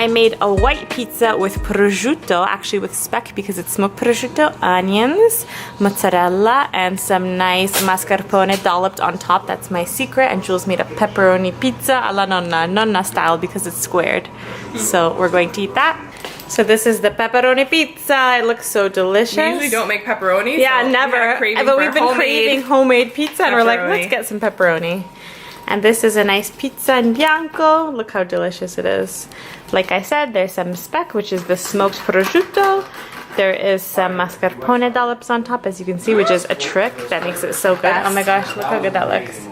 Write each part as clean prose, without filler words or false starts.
I made a white pizza with prosciutto, actually with speck because it's smoked prosciutto, onions, mozzarella, and some nice mascarpone dolloped on top. That's my secret. And Jules made a pepperoni pizza alla nonna style because it's squared. So we're going to eat that. So this is the pepperoni pizza. It looks so delicious. We usually don't make pepperoni. Yeah, so never. But we've been craving homemade pizza and we're like, let's get some pepperoni. And this is a nice pizza in bianco. Look how delicious it is. Like I said, there's some speck, which is the smoked prosciutto. There is some mascarpone dollops on top, as you can see, which is a trick that makes it so good. Oh my gosh, look how good that looks.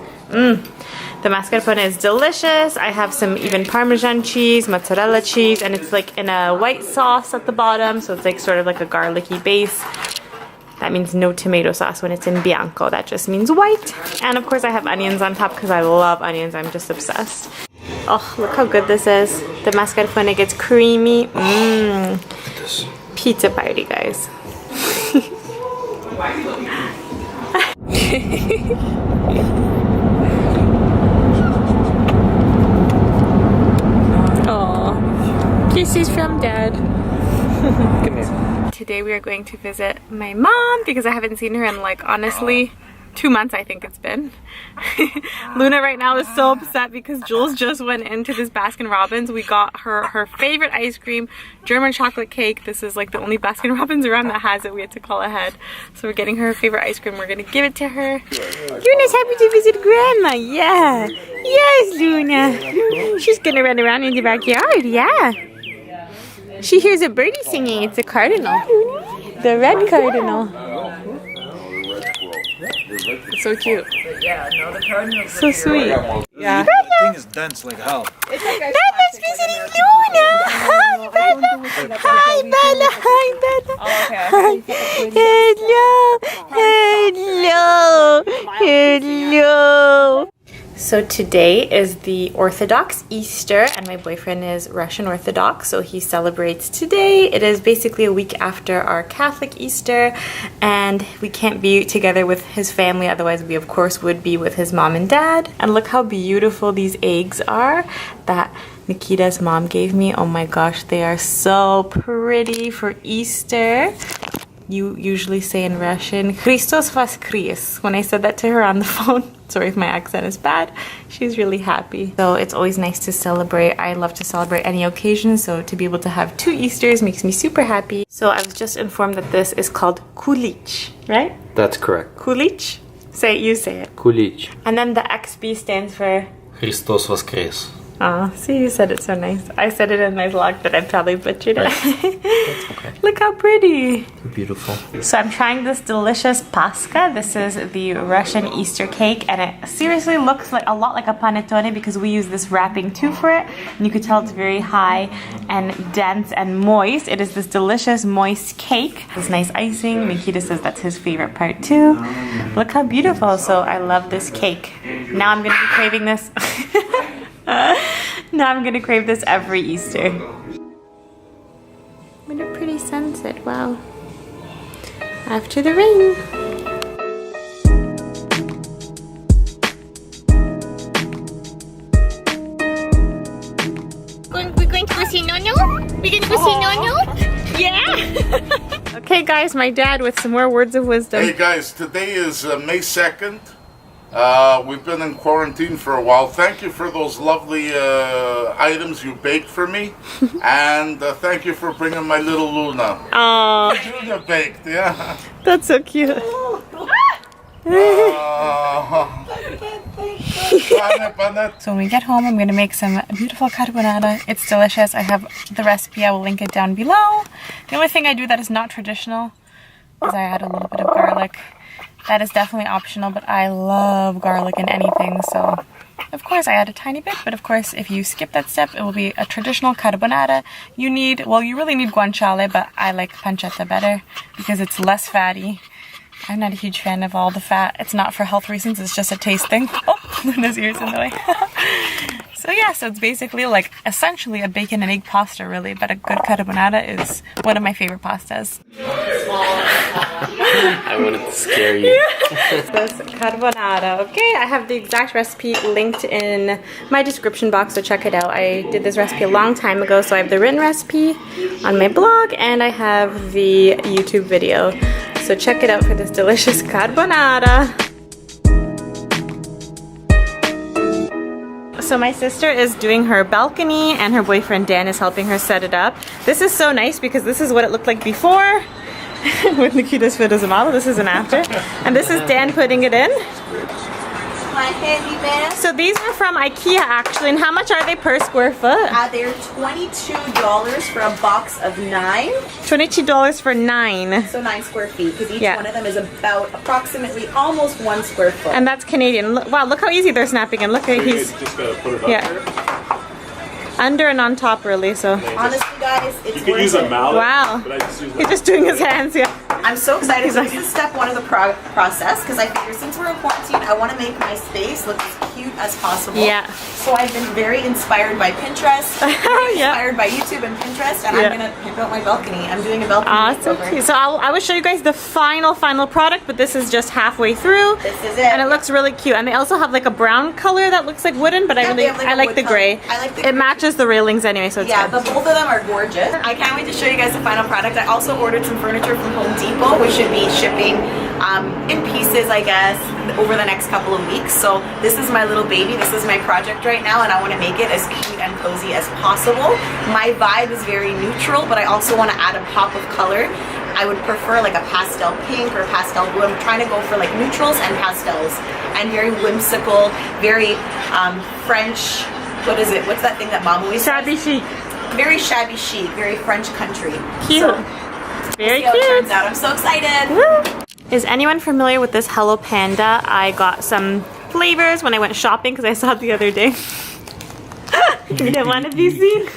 The mascarpone is delicious. I have some even Parmesan cheese, mozzarella cheese, and it's like in a white sauce at the bottom, so it's like sort of like a garlicky base. That means no tomato sauce when it's in bianco. That just means white. And of course I have onions on top because I love onions. I'm just obsessed. Oh, look how good this is. The mascarpone gets creamy. Pizza party, guys. Aww. Kisses from Dad. Come here. Today we are going to visit my mom because I haven't seen her in like honestly 2 months I think it's been. Luna right now is so upset because Jules just went into this Baskin Robbins. We got her favorite ice cream, German chocolate cake. This is like the only Baskin Robbins around that has it. We had to call ahead. So we're getting her favorite ice cream. We're gonna give it to her. Luna's happy to visit Grandma. Yeah. Yes, Luna. She's gonna run around in the backyard. Yeah. She hears a birdie singing. It's a cardinal. The red cardinal. It's so cute. Yeah, no, the cardinal. So sweet. Yeah. The thing is dense like hell. Bella's visiting Luna. Hi, Bella. Hi, Bella. Hi, Bella. Hello. Hello. So today is the Orthodox Easter and my boyfriend is Russian Orthodox, so he celebrates today. It is basically a week after our Catholic Easter and we can't be together with his family, otherwise we of course would be with his mom and dad. And look how beautiful these eggs are that Nikita's mom gave me. Oh my gosh, they are so pretty for Easter. You usually say in Russian, Christos Voskres. When I said that to her on the phone, sorry if my accent is bad, she's really happy. So it's always nice to celebrate. I love to celebrate any occasion, so to be able to have 2 Easters makes me super happy. So I was just informed that this is called kulich, right? That's correct. Kulich? Say it, you say it. Kulich. And then the XB stands for? Christos Voskres. Oh, see, you said it so nice. I said it in my vlog, but I probably butchered it. That's okay. Look how pretty. Beautiful. So I'm trying this delicious paska. This is the Russian Easter cake, and it seriously looks like a lot like a panettone because we use this wrapping too for it. And you can tell it's very high and dense and moist. It is this delicious moist cake. This nice icing. Nikita says that's his favorite part too. Look how beautiful. So I love this cake. Now I'm gonna be craving this. Now I'm gonna crave this every Easter. What a pretty sunset, wow. After the rain. We're going to go see Nono? We're gonna go see Nono? Yeah! Okay guys, my dad with some more words of wisdom. Hey guys, today is May 2nd. We've been in quarantine for a while. Thank you for those lovely items you baked for me. And thank you for bringing my little Luna. Aww. Julia baked, yeah. That's so cute. So when we get home, I'm going to make some beautiful carbonara. It's delicious. I have the recipe. I will link it down below. The only thing I do that is not traditional is I add a little bit of garlic. That is definitely optional, but I love garlic in anything, so of course I add a tiny bit, but of course if you skip that step, it will be a traditional carbonara. You really need guanciale, but I like pancetta better because it's less fatty. I'm not a huge fan of all the fat. It's not for health reasons, it's just a taste thing. Oh, Luna's ear's in the way. So yeah, so it's basically like essentially a bacon and egg pasta really, but a good carbonara is one of my favorite pastas. I wanted to scare you. This carbonara. Okay, I have the exact recipe linked in my description box, so check it out. I did this recipe a long time ago, so I have the written recipe on my blog and I have the YouTube video. So check it out for this delicious carbonara. So my sister is doing her balcony and her boyfriend Dan is helping her set it up. This is so nice because this is what it looked like before with Nikita's photos of model. This is an after. And this is Dan putting it in. My handy man. So these were from IKEA actually, and how much are they per square foot? They're $22 for a box of 9. $22 for 9. So 9 square feet, because each Yeah. one of them is about approximately almost 1 square foot. And that's Canadian. Wow, look how easy they're snapping in. Look at he's just gotta put it up yeah. there. Under and on top really, so. Honestly, guys, it's You could worth use a it. mallet. Wow. But I just use He's just doing his hands, yeah. I'm so excited. So this is step 1 of the process, because I figure since we're in quarantine, I want to make my space look as cute as possible. Yeah. So I've been very inspired by Pinterest, very Yeah. inspired by YouTube and Pinterest, and Yeah. I'm going to pick out my balcony. I'm doing a balcony Awesome. makeover. So I will show you guys the final product, but this is just halfway through. This is it. And it looks really cute. And they also have like a brown color that looks like wooden, but Yeah, they have, like, I a like wood the color. gray. I like the It gray. matches the railings anyway, so it's Yeah, good. both of them are gorgeous. I can't wait to show you guys the final product. I also ordered some furniture from Home Depot, which should be shipping in pieces, I guess, over the next couple of weeks. So this is my little baby. This is my project right now, and I want to make it as cute and cozy as possible. My vibe is very neutral, but I also want to add a pop of color. I would prefer like a pastel pink or pastel blue. I'm trying to go for like neutrals and pastels, and very whimsical, very French. What is it? What's that thing that Mom always says? Shabby chic. Very shabby chic, very French country. Cute. So, Very see how it cute. turns out. I'm so excited. Woo. Is anyone familiar with this Hello Panda? I got some flavors when I went shopping because I saw it the other day. You don't want to be seen?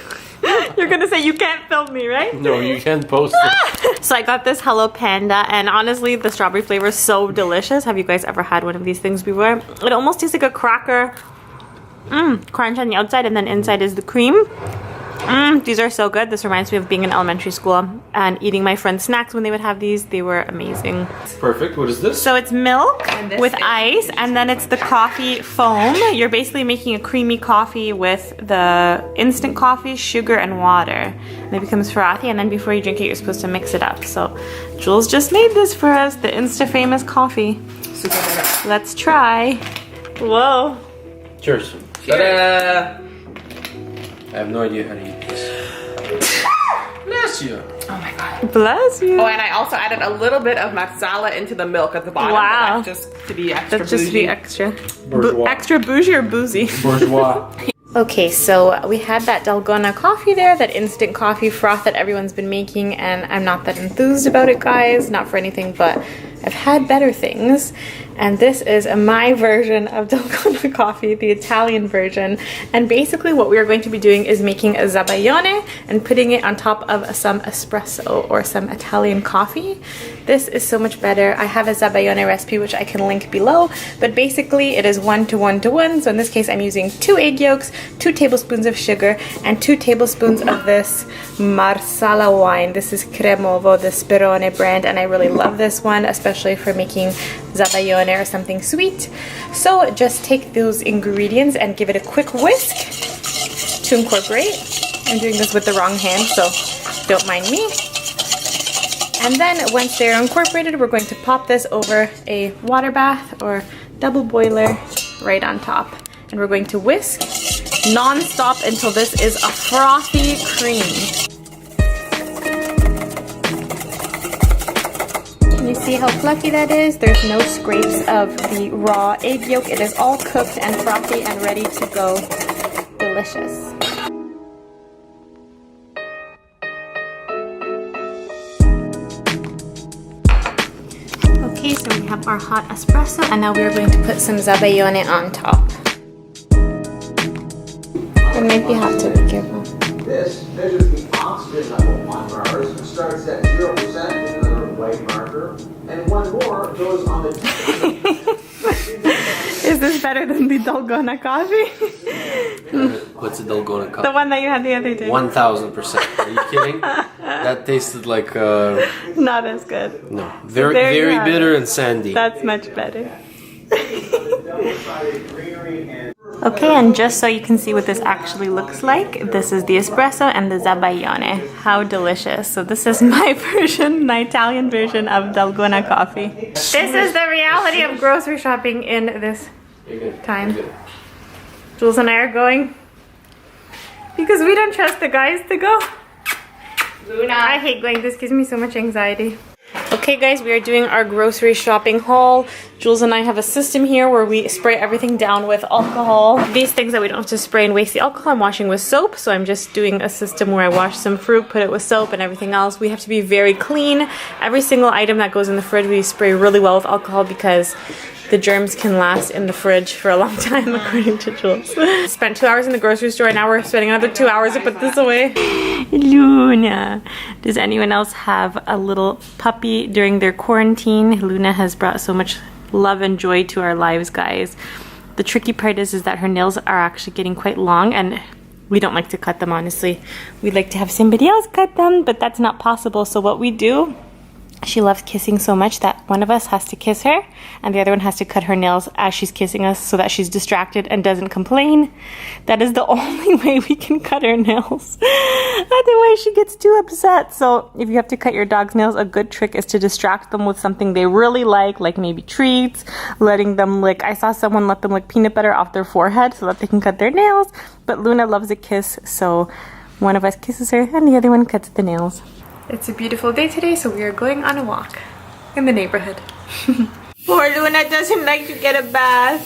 You're gonna say you can't film me, right? No, you can't post it. So I got this Hello Panda, and honestly, the strawberry flavor is so delicious. Have you guys ever had one of these things before? It almost tastes like a cracker. Crunch on the outside, and then inside is the cream. These are so good. This reminds me of being in elementary school and eating my friends' snacks when they would have these. They were amazing. Perfect. What is this? So it's milk this with is- ice, and then it's the coffee foam. You're basically making a creamy coffee with the instant coffee, sugar, and water. And it becomes frothy, and then before you drink it, you're supposed to mix it up. So Jules just made this for us, the Insta-famous coffee. Super good. Let's try. Whoa. Cheers. Ta-da! I have no idea how to eat this. Bless you. Oh my god. Bless you. Oh, and I also added a little bit of marsala into the milk at the bottom. Wow. But that's just to be extra That's just to be bougie. extra. Bourgeois. Extra bougie or boozy? Bourgeois. Okay, so we had that Dalgona coffee there, that instant coffee froth that everyone's been making, and I'm not that enthused about it, guys. Not for anything, but I've had better things. And this is my version of Dalgona coffee, the Italian version. And basically what we are going to be doing is making a zabaione and putting it on top of some espresso or some Italian coffee. This is so much better. I have a zabaione recipe which I can link below, but basically it is 1 to 1 to 1. So in this case I'm using 2 egg yolks, 2 tablespoons of sugar, and 2 tablespoons of this Marsala wine. This is Cremovo, the Sperone brand, and I really love this one, especially for making zabaione or something sweet. So just take those ingredients and give it a quick whisk to incorporate. I'm doing this with the wrong hand, so don't mind me. And then once they're incorporated, we're going to pop this over a water bath or double boiler right on top. And we're going to whisk non-stop until this is a frothy cream. Can you see how fluffy that is? There's no scrapes of the raw egg yolk. It is all cooked and frothy and ready to go. Delicious. Okay, so we have our hot espresso, and now we're going to put some zabaione on top. You maybe have to be careful. This measures the oxygen level on Mars and starts at 0% with another white marker, and one more goes on the temperature. Is this better than the Dalgona coffee? What's a Dalgona cup? The one that you had the other day. 1000%. Are you kidding? That tasted like Not as good. no, very there you have bitter it. and sandy. That's much better. Okay, and just so you can see what this actually looks like, this is the espresso and the zabaione. How delicious. So this is my version, my Italian version of Dalgona coffee. This is the reality of grocery shopping in this time. Jules and I are going because we don't trust the guys to go. Luna. I hate going. This gives me so much anxiety. Okay guys, we are doing our grocery shopping haul. Jules and I have a system here where we spray everything down with alcohol. These things that we don't have to spray and waste the alcohol, I'm washing with soap. So I'm just doing a system where I wash some fruit, put it with soap, and everything else. We have to be very clean. Every single item that goes in the fridge we spray really well with alcohol because the germs can last in the fridge for a long time, according to Jules. Spent 2 hours in the grocery store, and now we're spending another 2 hours to put this away. Luna. Does anyone else have a little puppy during their quarantine? Luna has brought so much love and joy to our lives, guys. The tricky part is that her nails are actually getting quite long, and we don't like to cut them, honestly. We'd like to have somebody else cut them, but that's not possible. So what we do, she loves kissing so much that one of us has to kiss her and the other one has to cut her nails as she's kissing us so that she's distracted and doesn't complain. That is the only way we can cut her nails. Otherwise she gets too upset. So if you have to cut your dog's nails, a good trick is to distract them with something they really like maybe treats, letting them lick. I saw someone let them lick peanut butter off their forehead so that they can cut their nails. But Luna loves a kiss, so one of us kisses her and the other one cuts the nails. It's a beautiful day today, so we are going on a walk in the neighborhood. Poor Luna doesn't like to get a bath.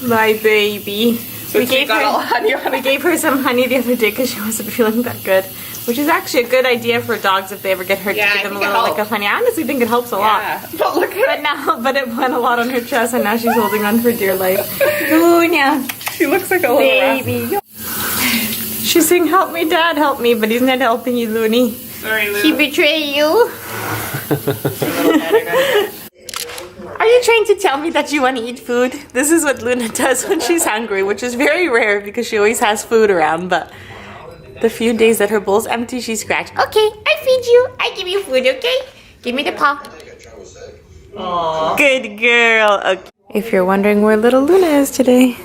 My baby. We gave her some honey the other day because she wasn't feeling that good. Which is actually a good idea for dogs if they ever get hurt, to give them a little lick of honey. I honestly think it helps a lot. But look at But it went a lot on her chest, and now she's holding on for dear life. Luna. she looks like a little Baby. She's saying, help me, Dad, help me, but he's not helping you, Looney. Sorry, Lou. He betrayed you. Are you trying to tell me that you want to eat food? This is what Luna does when she's hungry, which is very rare because she always has food around, but the few days that her bowl's empty, she scratches. Okay, I feed you. I give you food, okay? Give me the paw. Aww. Good girl. Okay. If you're wondering where little Luna is today,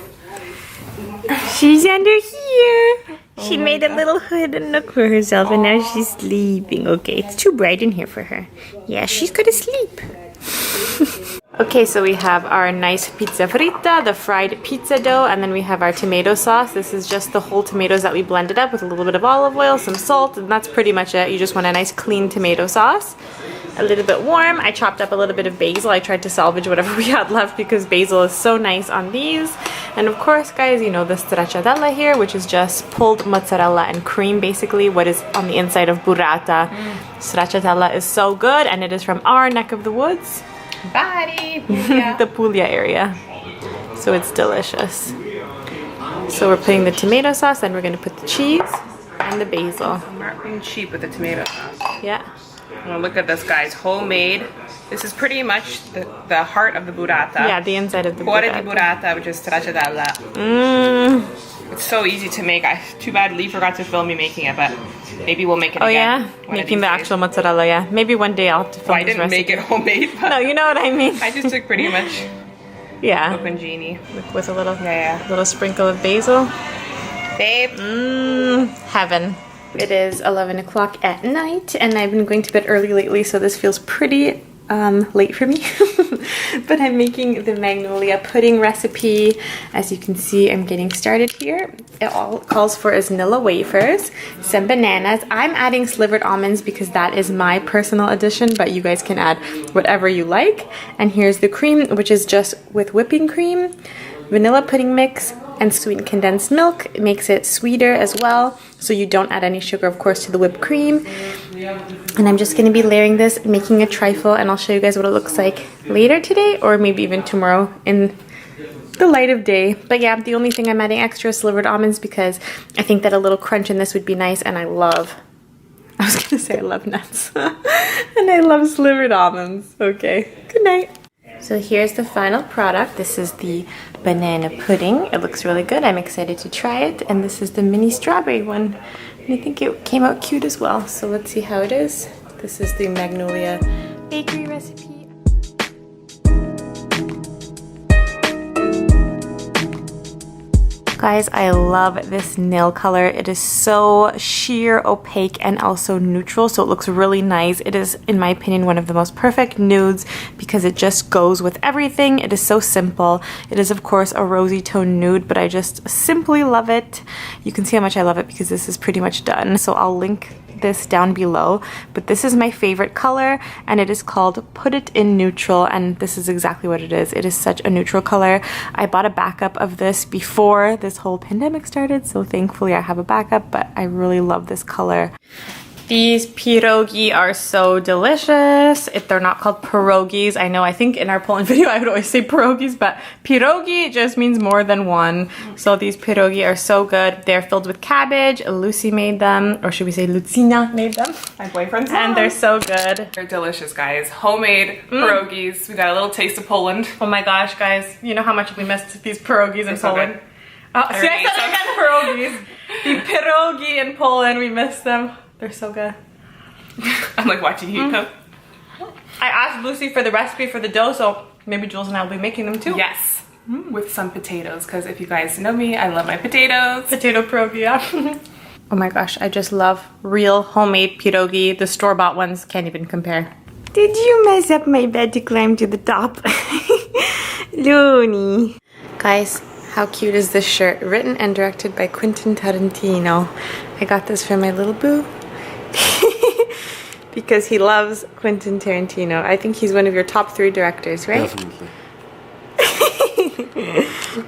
she's under here. She made a little hood and nook for herself, and now she's sleeping. Okay, it's too bright in here for her. Yeah, she's gonna sleep. Okay, so we have our nice pizza fritta, the fried pizza dough, and then we have our tomato sauce. This is just the whole tomatoes that we blended up with a little bit of olive oil, some salt, and that's pretty much it. You just want a nice clean tomato sauce. A little bit warm. I chopped up a little bit of basil. I tried to salvage whatever we had left because basil is so nice on these. And of course, guys, you know the stracciatella here, which is just pulled mozzarella and cream, basically what is on the inside of burrata. Stracciatella is so good, and it is from our neck of the woods. Body. The Puglia area. So it's delicious. So we're putting the tomato sauce, and we're going to put the cheese and the basil. I'm not being cheap with the tomato sauce. Yeah. Oh, look at this, guys. Homemade. This is pretty much the heart of the burrata. Yeah, the inside of the Cuore di burrata. burrata, which is stracciatella. It's so easy to make. Too bad Lee forgot to film me making it, but maybe we'll make it again. Oh yeah? one of Making these the days. actual mozzarella, yeah. Maybe one day I'll have to film Well, I this didn't recipe. make it homemade, but No, you know what I mean. I just took pretty much Yeah. bocconcini. With a little, Yeah. little sprinkle of basil. Babe. Heaven. It is 11 o'clock at night, and I've been going to bed early lately, so this feels pretty late for me. But I'm making the magnolia pudding recipe. As you can see, I'm getting started here. It all calls for is Nilla wafers, some bananas. I'm adding slivered almonds because that is my personal addition, but you guys can add whatever you like. And here's the cream, which is just with whipping cream, vanilla pudding mix, and sweetened condensed milk. It makes it sweeter as well, so you don't add any sugar, of course, to the whipped cream. And I'm just going to be layering this, making a trifle, and I'll show you guys what it looks like later today, or maybe even tomorrow in the light of day. But yeah, the only thing I'm adding extra is slivered almonds because I think that a little crunch in this would be nice, and I was gonna say I love nuts. And I love slivered almonds. Okay, good night. So here's the final product. This is the banana pudding. It looks really good. I'm excited to try it. And this is the mini strawberry one. And I think it came out cute as well. So let's see how it is. This is the Magnolia Bakery recipe. Guys, I love this nail color. It is so sheer, opaque, and also neutral, so it looks really nice. It is, in my opinion, one of the most perfect nudes because it just goes with everything. It is so simple. It is, of course, a rosy tone nude, but I just simply love it. You can see how much I love it because this is pretty much done. So I'll link this down below, but this is my favorite color and it is called Put It in Neutral, and this is exactly what it is. It is such a neutral color. I bought a backup of this before this whole pandemic started, so thankfully I have a backup, but I really love this color. These pierogi are so delicious. If they're not called pierogis, I know, I think in our Poland video I would always say pierogis, but pierogi just means more than one. So these pierogi are so good. They're filled with cabbage. Lucy made them, or should we say Lucina made them? My boyfriend's And mom. they're so good. They're delicious, guys. Homemade pierogies. We got a little taste of Poland. Oh my gosh, guys, you know how much we missed these pierogis in so Poland. good. Oh, see, I said again pierogis. The pierogi in Poland, we missed them. They're so good. I'm like watching you cook. I asked Lucy for the recipe for the dough, so maybe Jules and I will be making them too. Yes, with some potatoes, because if you guys know me, I love my potatoes. Potato pierogi, yeah. Oh my gosh, I just love real homemade pierogi. The store-bought ones can't even compare. Did you mess up my bed to climb to the top? Looney. Guys, how cute is this shirt? Written and directed by Quentin Tarantino. I got this for my little boo. Because he loves Quentin Tarantino. I think he's one of your top 3 directors, right? Definitely.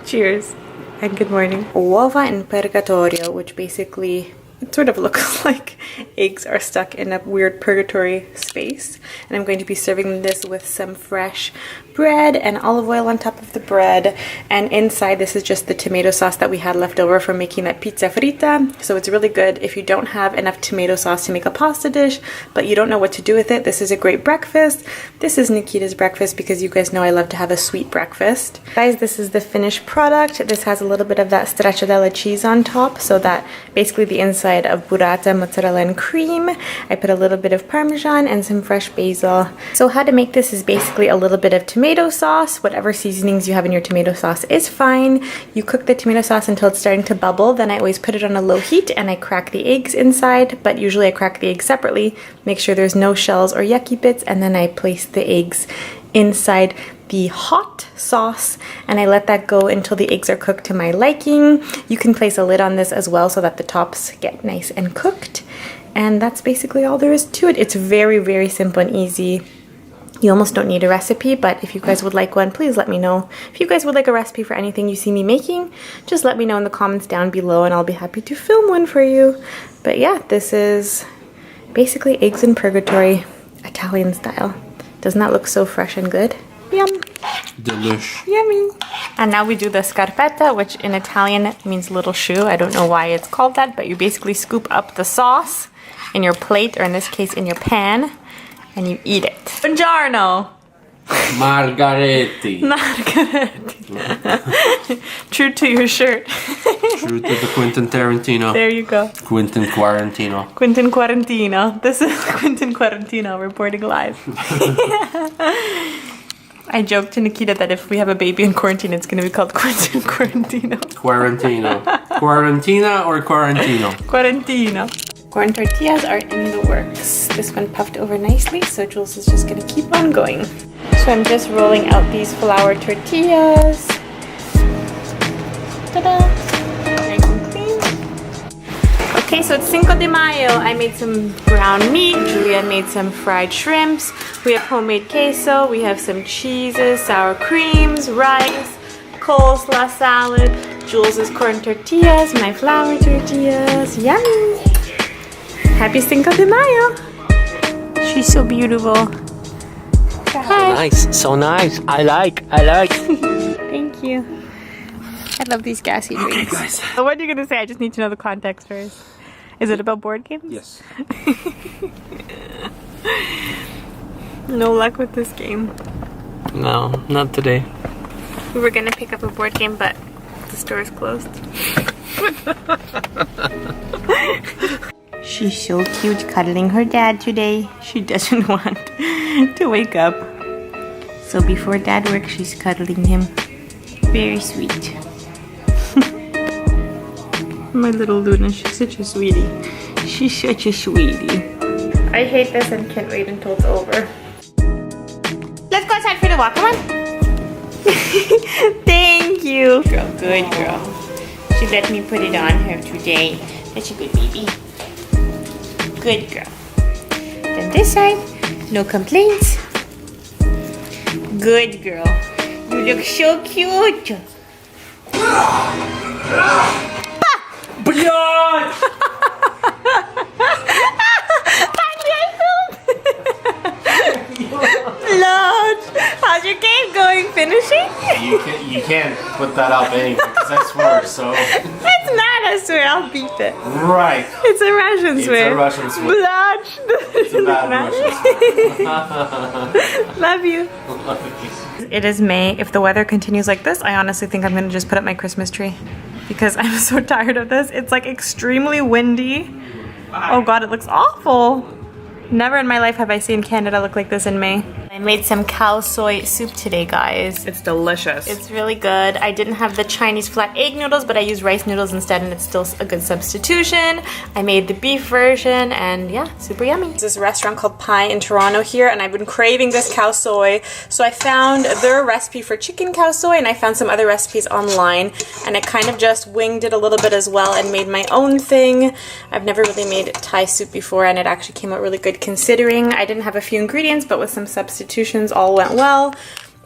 Cheers and good morning. Uova in purgatorio, which basically, it sort of looks like eggs are stuck in a weird purgatory space. And I'm going to be serving this with some fresh bread and olive oil on top of the bread. And inside, this is just the tomato sauce that we had left over from making that pizza frita. So it's really good if you don't have enough tomato sauce to make a pasta dish, but you don't know what to do with it. This is a great breakfast. This is Nikita's breakfast because you guys know I love to have a sweet breakfast. Guys, this is the finished product. This has a little bit of that stracciatella cheese on top, so that basically the inside of burrata, mozzarella, and cream. I put a little bit of Parmesan and some fresh basil. So how to make this is basically a little bit of tomato sauce. Whatever seasonings you have in your tomato sauce is fine. You cook the tomato sauce until it's starting to bubble. Then I always put it on a low heat and I crack the eggs inside, but usually I crack the eggs separately. Make sure there's no shells or yucky bits, and then I place the eggs inside the hot sauce and I let that go until the eggs are cooked to my liking. You can place a lid on this as well so that the tops get nice and cooked. And that's basically all there is to it. It's very, very simple and easy. You almost don't need a recipe, but if you guys would like one, please let me know. If you guys would like a recipe for anything you see me making, just let me know in the comments down below and I'll be happy to film one for you. But yeah, this is basically eggs in purgatory, Italian style. Doesn't that look so fresh and good? Yum. Delish. Yummy. And now we do the scarpetta, which in Italian means little shoe. I don't know why it's called that, but you basically scoop up the sauce in your plate, or in this case in your pan, and you eat it. Buongiorno. Margaretti. Margaretti. True to your shirt. True to the Quentin Tarantino. There you go. Quentin Quarantino. Quentin Quarantino. This is Quentin Quarantino reporting live. I joked to Nikita that if we have a baby in quarantine, it's going to be called Quentin Quarantino. Quarantino. Quarantina or Quarantino? Quarantino. Corn tortillas are in the works. This one puffed over nicely, so Jules is just going to keep on going. So I'm just rolling out these flour tortillas. Ta-da! Nice and clean. Okay, so it's Cinco de Mayo. I made some ground meat. Julia made some fried shrimps. We have homemade queso. We have some cheeses, sour creams, rice, coleslaw salad. Jules' corn tortillas, my flour tortillas. Yummy! Happy Cinco de Mayo! She's so beautiful. Hi. Nice, so nice. I like. Thank you. I love these gassy drinks. Okay, guys. So what are you gonna say? I just need to know the context first. Is it about board games? Yes. No luck with this game. No, not today. We were gonna pick up a board game, but the store is closed. She's so cute cuddling her dad today. She doesn't want to wake up. So before dad works, she's cuddling him. Very sweet. My little Luna, she's such a sweetie. She's such a sweetie. I hate this and can't wait until it's over. Let's go outside for the walk, come on. Thank you. Girl, good girl. She let me put it on her today. That's a good baby. Good girl. Then this side, no complaints. Good girl. You look so cute. Beyond! Lord, how's your game going? Finishing? You can't put that out there because I swear, so. It's not a swear, I'll beep it. Right. It's a Russian swear. It's a Russian swear. Blood. It's a bad Russian Love you. It is May. If the weather continues like this, I honestly think I'm gonna just put up my Christmas tree because I'm so tired of this. It's like extremely windy. Oh God, it looks awful. Never in my life have I seen Canada look like this in May. I made some cow soy soup today, guys. It's delicious. It's really good. I didn't have the Chinese flat egg noodles, but I used rice noodles instead, and it's still a good substitution. I made the beef version, and yeah, super yummy. There's this restaurant called Pie in Toronto here, and I've been craving this cow soy. So I found their recipe for chicken cow soy, and I found some other recipes online, and I kind of just winged it a little bit as well and made my own thing. I've never really made Thai soup before, and it actually came out really good considering. I didn't have a few ingredients, but with some substitutions all went well.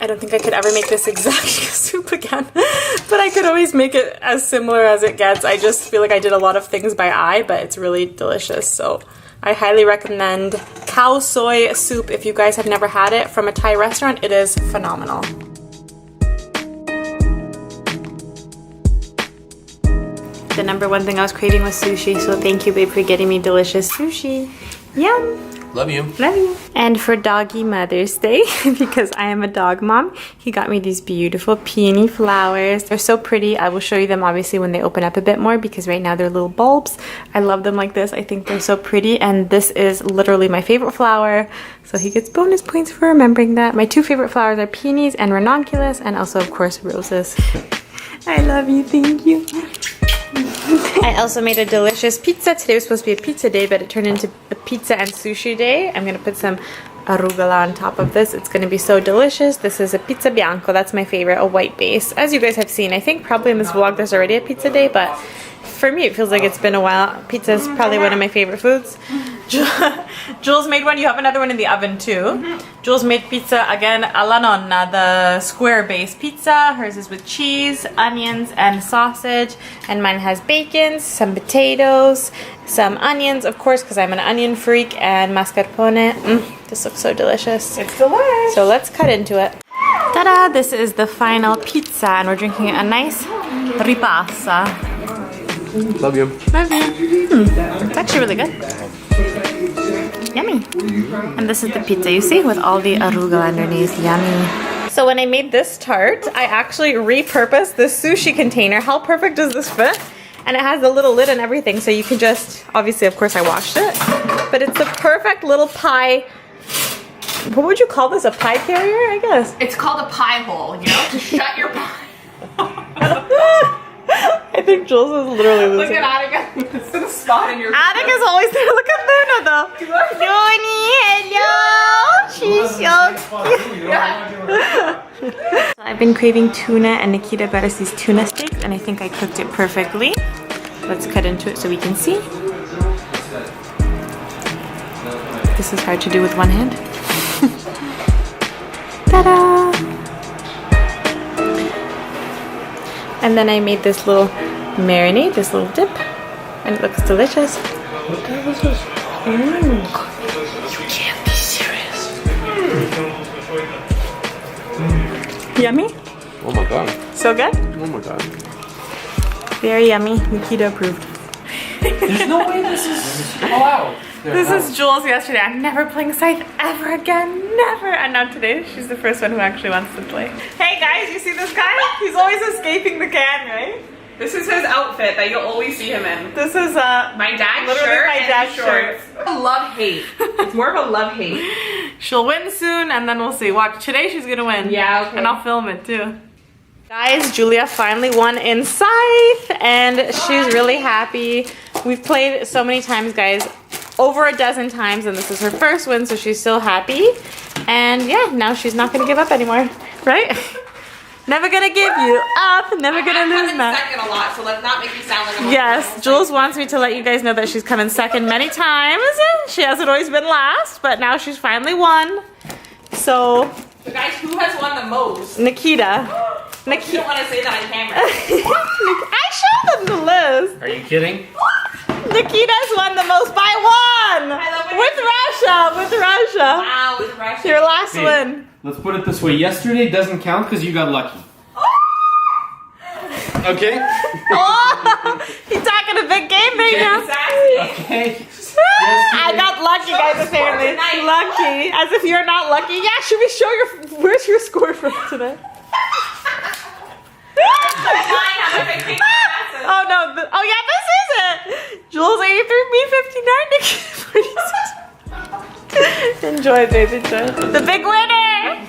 I don't think I could ever make this exact soup again, but I could always make it as similar as it gets. I just feel like I did a lot of things by eye, but it's really delicious. So I highly recommend cow soy soup if you guys have never had it from a Thai restaurant. It is phenomenal. The number one thing I was craving was sushi, so thank you, babe, for getting me delicious sushi. Yum! Love you. Love you. And for Doggy Mother's Day, because I am a dog mom, he got me these beautiful peony flowers. They're so pretty. I will show you them obviously when they open up a bit more because right now they're little bulbs. I love them like this. I think they're so pretty, and this is literally my favorite flower. So he gets bonus points for remembering that. My two favorite flowers are peonies and ranunculus, and also of course roses. I love you, thank you. I also made a delicious pizza. Today was supposed to be a pizza day, but it turned into a pizza and sushi day. I'm gonna put some arugula on top of this. It's gonna be so delicious. This is a pizza bianco. That's my favorite, a white base. As you guys have seen, I think probably in this vlog there's already a pizza day, but for me it feels like it's been a while. Pizza is probably one of my favorite foods. Jules made one. You have another one in the oven too. Jules made pizza again alla nonna, the square base pizza. Hers is with cheese, onions, and sausage, and mine has bacon, some potatoes, some onions, of course, because I'm an onion freak, and mascarpone. This looks so delicious. It's delicious. So let's cut into it. Ta-da! This is the final pizza, and we're drinking a nice ripassa. Love you. Love you. It's actually really good. Yummy. And this is the pizza you see with all the arugula underneath. Yummy. So when I made this tart, I actually repurposed the sushi container. How perfect does this fit? And it has the little lid and everything, so you can just, obviously of course I washed it, but it's the perfect little pie. What would you call this? A pie carrier, I guess? It's called a pie hole, you know, to shut your pie. I think Jules is literally Look losing. at Attica. It's in a spot in your Attica's always there. Look at Luna though. Luni, hello. She's so cute. I've been craving tuna, and Nikita got us these tuna steaks, and I think I cooked it perfectly. Let's cut into it so we can see. This is hard to do with one hand. Ta-da! And then I made this little marinade, this little dip, and it looks delicious. What the hell is this? You can't be serious. Yummy? Oh my god. So good? Oh my god. Very yummy. Nikita approved. There's no way this is allowed. This is Jules yesterday. I'm never playing Scythe ever again. Never. And now today, she's the first one who actually wants to play. Hey guys, you see this guy? He's always escaping the can, right? This is his outfit that you'll always see him in. This is My dad's literally shirt my and dad's shorts. Love-hate. It's more of a love-hate. She'll win soon, and then we'll see. Watch, today she's gonna win. Yeah, okay. And I'll film it too. Guys, Julia finally won in Scythe, and she's really happy. We've played so many times, guys, over a dozen times, and this is her first win, so she's so happy. And yeah, now she's not gonna give up anymore, right? Never gonna give you up, never gonna lose I'm now. second a lot, so let's not make me sound like I'm Yes, Jules wants me to let you guys know that she's come in second many times. She hasn't always been last, but now she's finally won. So, So guys, who has won the most? Nikita. You don't want to say that on camera. I showed them the list. Are you kidding? Nikita's won the most by one. I love it. With Russia. Wow, with Russia. Your last Hey. win. Let's put it this way. Yesterday doesn't count because you got lucky. Okay? Oh, he's talking a big game right now. Exactly. Okay. I got lucky, guys, apparently. tonight. Lucky. As if you're not lucky. Yeah, should we show your, where's your score from today? Oh no, oh yeah, this is it. Jules 83, me 59, Nikki 46. Enjoy, baby, enjoy. The big winner!